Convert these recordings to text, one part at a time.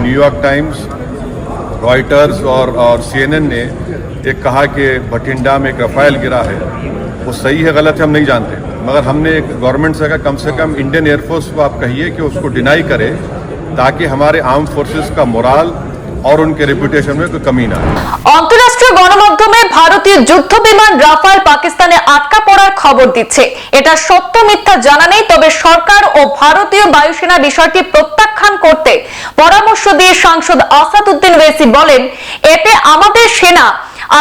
New York times, Reuters और CNN ने एक कहा कि भटिंडा में एक रफाइल गिरा है, वो सही है गलत है हम नहीं जानते, मगर हमने गवर्नमेंट से कहा कम से कम इंडियन एयरफोर्स को आप कहिए कि उसको डिनाई करे ताकि हमारे आर्म फोर्सेस का मोराल और उनके रेपुटेशन में कोई कमी ना आए। অন্তরাষ্ট্রীয় গণমাধ্যমে ভারতীয় যুদ্ধ বিমান রাফাল পাকিস্তানে আটকা পড়ার খবর দিচ্ছে। এটা সত্য মিথ্যা জানা নেই, তবে সরকার ও ভারতীয় বায়ুসেনা বিষয়টি প্রত্যাখ্যান করতে পরামর্শ দিয়ে সাংসদ আসাদুদ্দিন ওয়েসি বলেন, এতে আমাদের সেনা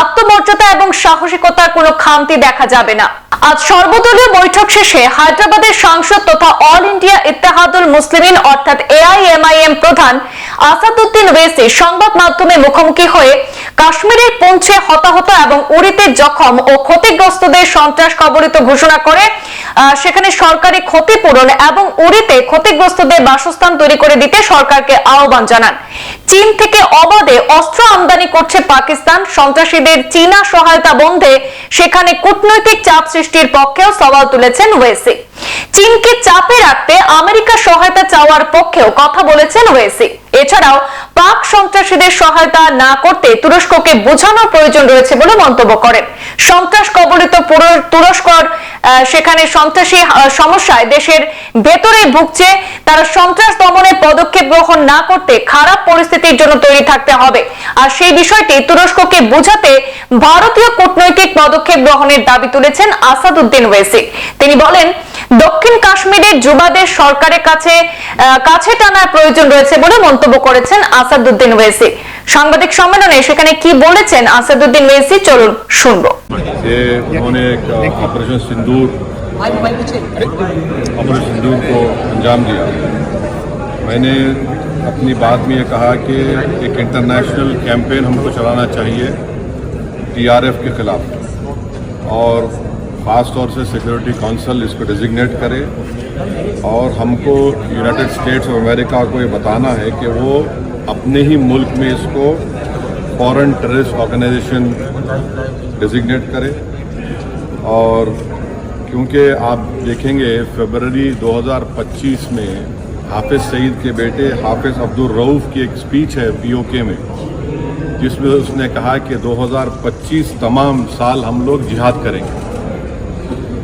আত্মমর্যাদা এবং সাহসিকতার কোনো খামতি দেখা যাবে না। আজ সর্বদলীয় বৈঠক শেষে হায়দ্রাবাদের সাংসদ তথা অল ইন্ডিয়া ইত্তেহাদুল মুসলিমিন অর্থাৎ AIMIM প্রধান আসাদুদ্দিন ওয়েসি সংবাদ মাধ্যমে মুখোমুখি হয়ে কাশ্মীরের পুঞ্চে হতাহত এবং উরিতে জখম ও ক্ষতিগ্রস্তদের সন্ত্রাস কবলিত ঘোষণা করে সেখানে সরকারি ক্ষতিপূরণ এবং উরিতে ক্ষতিগ্রস্তদের বাসস্থান তৈরি করে দিতে সরকারকে আহ্বান জানান। চীন থেকে অবাধে অস্ত্র আমদানি করছে পাকিস্তান, সন্ত্রাসীদের চীনা সহায়তা বন্ধে সেখানে কূটনৈতিক চাপ সৃষ্টির পক্ষেও সওয়াল তুলেছেন ওয়েসি। চীনকে চাপে রাখতে আমেরিকা সহায়তা চাওয়ার পক্ষেও কথা বলেছেন ওয়েসি। এছাড়াও পাক সন্ত্রাসীদের সহায়তা না করতে তুরস্ককে বোঝানোর প্রয়োজন রয়েছে বলে মন্তব্য করেন। সন্ত্রাস কবলিত তুরস্কর সেখানে সন্ত্রাসী সমস্যায় দেশের ভেতরে ভুগছে, তারা সন্ত্রাস দমনে পদক্ষেপ গ্রহণ না করতে খারাপ পরিস্থিতির জন্য তৈরি থাকতে হবে। আর সেই বিষয়টি তুরস্ককে বোঝাতে ভারতীয় কূটনৈতিক পদক্ষেপ গ্রহণের দাবি তুলেছেন আসাদুদ্দিন ওয়েসি। তিনি বলেন, দক্ষিণ কাশ্মীরের যুবাদের সরকারের কাছে টানার প্রয়োজন রয়েছে বলে মন্তব্য করেছেন আসাদুদ্দিন ওয়েসি। সাংবাদিক সম্মেলনে সেখানে কি বলেছেন আসাদুদ্দিন ওয়েসি, চলুন শুনবো। उन्होंने ऑपरेशन सिंदूर को अंजाम दिया। मैंने अपनी बात में ये कहा कि एक इंटरनेशनल कैंपेन हमको चलाना चाहिए TRF के खिलाफ, और ख़ास तौर से सिक्योरिटी काउंसिल इसको डिजिग्नेट करे, और हमको यूनाइटेड स्टेट्स ऑफ अमेरिका को ये बताना है कि वो अपने ही मुल्क में इसको फॉरेन टेररिस्ट ऑर्गेनाइजेशन डिजिग्नेट करे। और क्योंकि आप देखेंगे फरवरी 2025 में हाफिज़ सईद के बेटे हाफिज़ अब्दुल रऊफ़ की एक स्पीच है POK में, जिसमें उसने कहा कि 2025 तमाम साल हम लोग जिहाद करेंगे।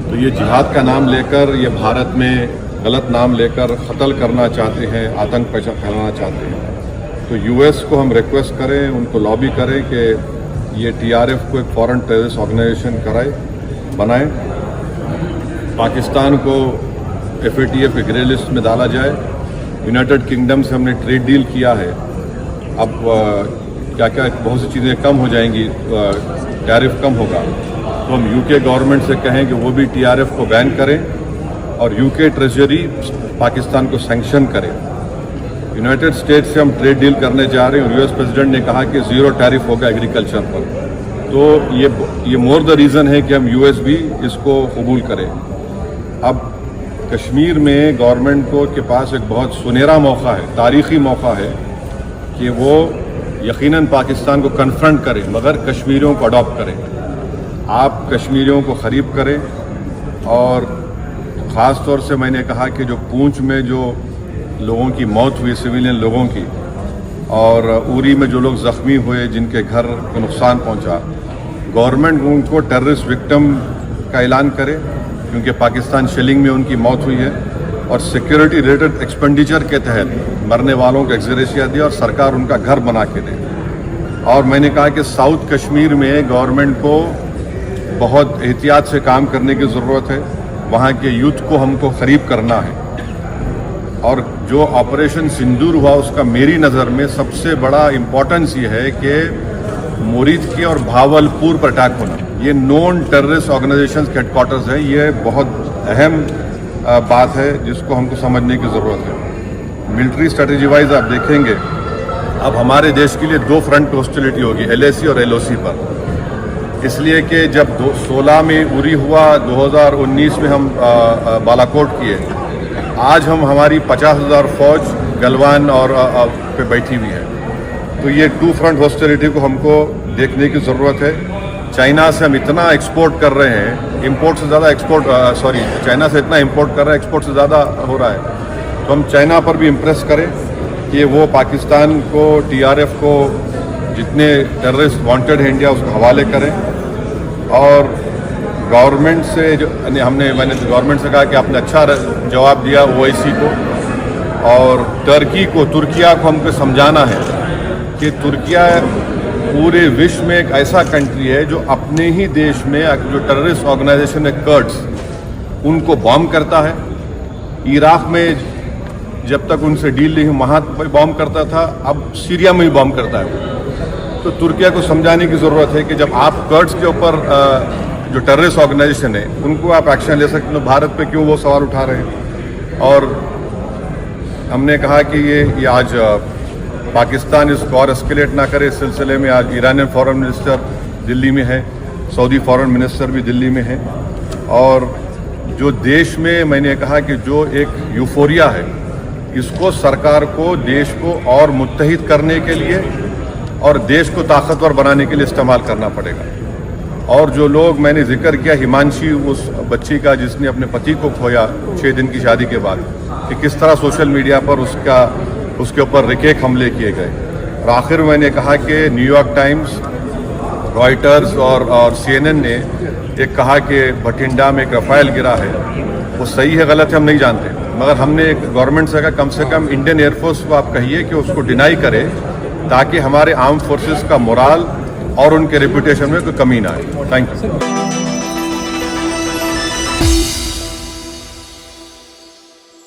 तो ये जिहाद का नाम लेकर, ये भारत में गलत नाम लेकर कत्ल करना चाहते हैं, आतंक फैलाना चाहते हैं। तो US को हम रिक्वेस्ट करें, उनको लॉबी करें कि ये TRF को एक फॉरेन टेररिस्ट ऑर्गेनाइजेशन बनाएं, पाकिस्तान को FATF के ग्रे लिस्ट में डाला जाए। यूनाइटेड किंगडम से हमने ट्रेड डील किया है, अब क्या क्या बहुत सी चीज़ें कम हो जाएंगी, टैरिफ कम होगा, तो हम UK गवर्नमेंट से कहें कि वो भी TRF को बैन करें, और UK ट्रेजरी पाकिस्तान को सैंक्शन करे। यूनाइटेड स्टेट्स से हम ट्रेड डील करने जा रहे हैं, और US प्रेसिडेंट ने कहा कि 0 टैरिफ होगा एग्रीकल्चर पर। तो ये मोर द रीज़न है कि हम US भी इसको कबूल करें। अब कश्मीर में गवर्नमेंट के पास एक बहुत सुनहरा मौका है, तारीख़ी मौका है कि वो यकीनन पाकिस्तान को कन्फ्रंट करें, मगर कश्मीरियों को अडॉप्ट करें। आप कश्मीरियों को ख़रीब करें, और ख़ास तौर से मैंने कहा कि जो पूंछ में जो लोगों की मौत हुई, सिविलियन लोगों की, और उरी में जो लोग ज़ख्मी हुए, जिनके घर को नुकसान पहुंचा, गवर्नमेंट उनको टेररिस्ट विक्टिम का ऐलान करे, क्योंकि पाकिस्तान शेलिंग में उनकी मौत हुई है, और सिक्योरिटी रिलेटेड एक्सपेंडिचर के तहत मरने वालों को एक्सग्रेशिया दिया, और सरकार उनका घर बना के दे। और मैंने कहा कि साउथ कश्मीर में गवर्नमेंट को बहुत एहतियात से काम करने की ज़रूरत है, वहाँ के यूथ को हमको क़रीब करना है। और जो ऑपरेशन सिंदूर हुआ, उसका मेरी नज़र में सबसे बड़ा इम्पोर्टेंस ये है कि मुरीद की और भावलपुर पर अटैक होना, ये नॉन टेररिस्ट ऑर्गेनाइजेशंस के हेडक्वार्टर्स हैं। ये बहुत अहम बात है जिसको हमको समझने की ज़रूरत है। मिलिट्री स्ट्रेटजी वाइज आप देखेंगे, अब हमारे देश के लिए 2 फ्रंट हॉस्टिलिटी होगी, LAC और LOC पर, इसलिए कि जब 16 में उरी हुआ, 2019 में हम बालाकोट किए, आज हमारी 50,000 फौज गलवान और पे बैठी हुई है। तो ये 2 फ्रंट हॉस्टिलिटी को हमको देखने की ज़रूरत है। चाइना से हम इतना एक्सपोर्ट कर रहे हैं, इंपोर्ट से ज़्यादा चाइना से इतना इंपोर्ट कर रहे हैं, एक्सपोर्ट से ज़्यादा हो रहा है। तो हम चाइना पर भी इम्प्रेस करें कि कि वो पाकिस्तान को, TRF को जितने टेररिस्ट वांटेड है इंडिया उसको हवाले करें। और गवर्नमेंट से जो मैंने गवर्नमेंट से कहा कि आपने अच्छा जवाब दिया OIC को, और तुर्किया को हमको समझाना है कि तुर्किया पूरे विश्व में एक ऐसा कंट्री है जो अपने ही देश में जो टेररिस्ट ऑर्गेनाइजेशन है कर्ड्स, उनको बॉम्ब करता है। इराक में जब तक उनसे डील नहीं हुई वहाँ बॉम्ब करता था, अब सीरिया में भी बॉम्ब करता है। तो तुर्किया को समझाने की ज़रूरत है कि जब आप कर्ड्स के ऊपर जो टेररिस्ट ऑर्गेनाइजेशन है उनको आप एक्शन ले सकते हो, भारत पे क्यों वो सवाल उठा रहे हैं। और हमने कहा कि ये आज पाकिस्तान इसको और एस्केलेट ना करे। इस सिलसिले में आज ईरानियन फॉरेन मिनिस्टर दिल्ली में है, सऊदी फॉरेन मिनिस्टर भी दिल्ली में है। और जो देश में मैंने कहा कि जो एक यूफोरिया है, इसको सरकार को देश को और मुत्तहिद करने के लिए और देश को ताकतवर बनाने के लिए इस्तेमाल करना पड़ेगा। और जो लोग मैंने जिक्र किया, हिमांशी उस बच्ची का जिसने अपने पति को खोया 6 दिन की शादी के बाद, कि किस तरह सोशल मीडिया पर उसके ऊपर रिकेक हमले किए गए। और आखिर में मैंने कहा कि न्यूयॉर्क टाइम्स, रॉयटर्स और CNN ने एक कहा कि बठिंडा में एक रफाइल गिरा है। वो सही है गलत है हम नहीं जानते, मगर हमने एक गवर्नमेंट से कहा कम से कम इंडियन एयरफोर्स को आप कहिए कि उसको डिनाई करे, ताकि हमारे आर्म फोर्सेस का मोराल और उनके रेपुटेशन में कोई कमी ना आए। Thank you.